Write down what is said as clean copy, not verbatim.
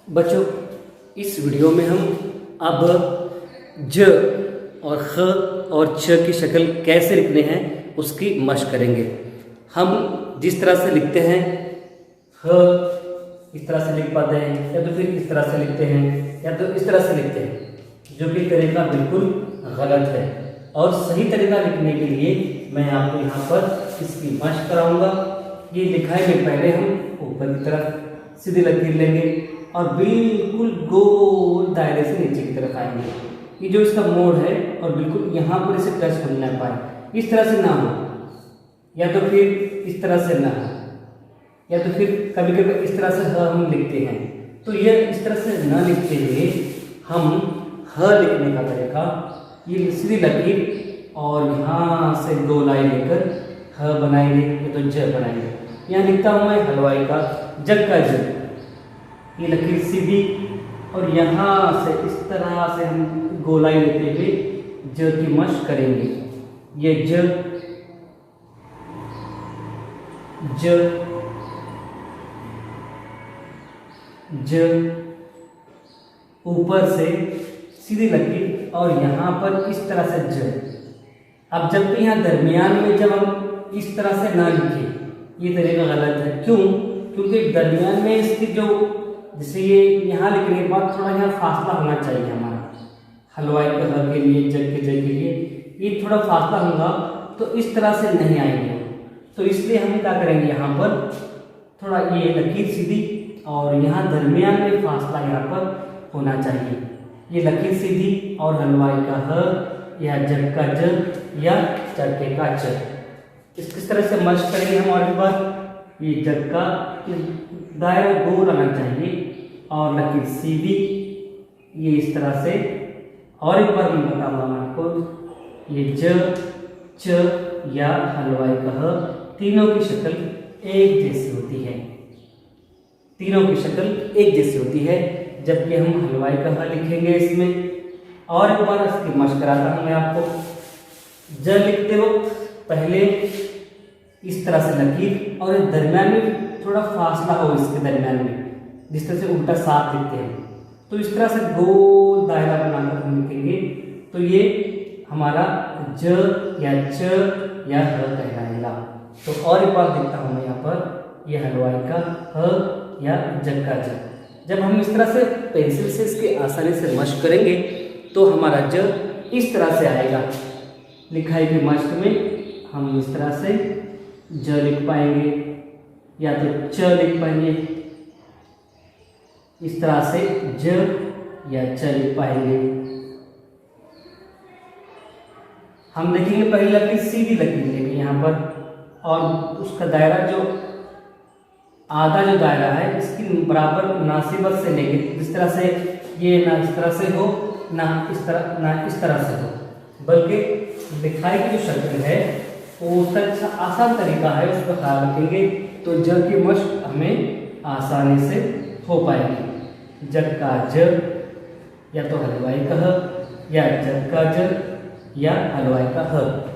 बच्चों, इस वीडियो में हम अब ज और ख और छ की शक्ल कैसे लिखने हैं उसकी मशक करेंगे। हम जिस तरह से लिखते हैं ह इस तरह से लिख पाते हैं, या तो फिर इस तरह से लिखते हैं, या तो इस तरह से लिखते हैं, जो कि तरीका बिल्कुल गलत है। और सही तरीका लिखने के लिए मैं आपको यहाँ पर इसकी मशक कराऊंगा। ये लिखाई में पहले हम ऊपर की तरफ सीधी लकीर लेंगे और बिल्कुल गोल दायरे से नीचे की तरफ आएंगे। ये जो इसका मोड़ है और बिल्कुल यहाँ पर इसे टच हो ना पाए, इस तरह से ना हो, या तो फिर इस तरह से ना हो, या तो फिर कभी कभी इस तरह से ह हम लिखते हैं। तो यह इस तरह से न लिखते हुए हम ह लिखने का तरीका, ये सीधी लकीर और यहाँ से दो लाइन लेकर ह बनाएंगे, या तो ज बनाएंगे। यहाँ लिखता हूँ मैं हलवाई का जग का जग, ये लकीर सीधी, और यहाँ से इस तरह से हम गोलाई लेते हुए ज की मशक करेंगे। ये ज ज ज, ऊपर से सीधी लकीर और यहाँ पर इस तरह से ज। अब जबकि यहाँ दरमियान में जब हम इस तरह से ना लिखें, ये तरीका गलत है। क्यों? क्योंकि दरमियान में इसकी जो, जैसे ये यहाँ लिखने के बाद थोड़ा यहाँ फासला होना चाहिए हमारा, हलवाई के ह के लिए, जग के जग के लिए, ये थोड़ा फासला होगा तो इस तरह से नहीं आएंगे। तो इसलिए हम क्या करेंगे, यहाँ पर थोड़ा ये लकीर सीधी और यहाँ दरमियान में फासला यहाँ पर होना चाहिए। ये लकीर सीधी और हलवाई का ह या जग का ज या चक्के का च, किस तरह से मशक करेंगे हम। और एक बार ये जग का दायरा गोल आना चाहिए और लकीर सीधी, ये इस तरह से। और एक बार मैं बताऊंगा मैं आपको, ये ज च या हलवाई का ह, तीनों की शक्ल एक जैसी होती है, तीनों की शक्ल एक जैसी होती है। जबकि हम हलवाई का ह लिखेंगे इसमें। और एक बार इसकी मशक कराता हूँ मैं आपको। ज लिखते वक्त पहले इस तरह से लकीर और दरमियान में थोड़ा फासला हो, इसके दरमियान में, जिस तरह से उल्टा साथ लिखते हैं, तो इस तरह से गोल दायरा बनाकर हम लिखेंगे। तो ये हमारा ज या च या ह कहलाएगा। तो और एक बार लिखता हूँ मैं यहाँ पर, ये हलवाई का ह या जग का ज। जब हम इस तरह से पेंसिल से इसकी आसानी से मशक करेंगे तो हमारा ज इस तरह से आएगा। लिखाई की मशक में हम इस तरह से ज लिख पाएंगे, या तो च लिख पाएंगे, इस तरह से ज या च लिख पाएंगे। हम देखेंगे पहली लकीर सीधी लकीर लेंगे यहाँ पर, और उसका दायरा जो आधा जो दायरा है इसकी बराबर मुनासिबत से लेंगे, जिस तरह से ये ना इस तरह से हो, ना इस तरह से हो, बल्कि लिखाई की जो शक्ल है वो उसका अच्छा आसान तरीका है, उस पर ख्याल रखेंगे तो ज की मशक हमें आसानी से हो पाएगी। जग का ज, या तो हलवाई का ह, या जग का ज या हलवाई का ह।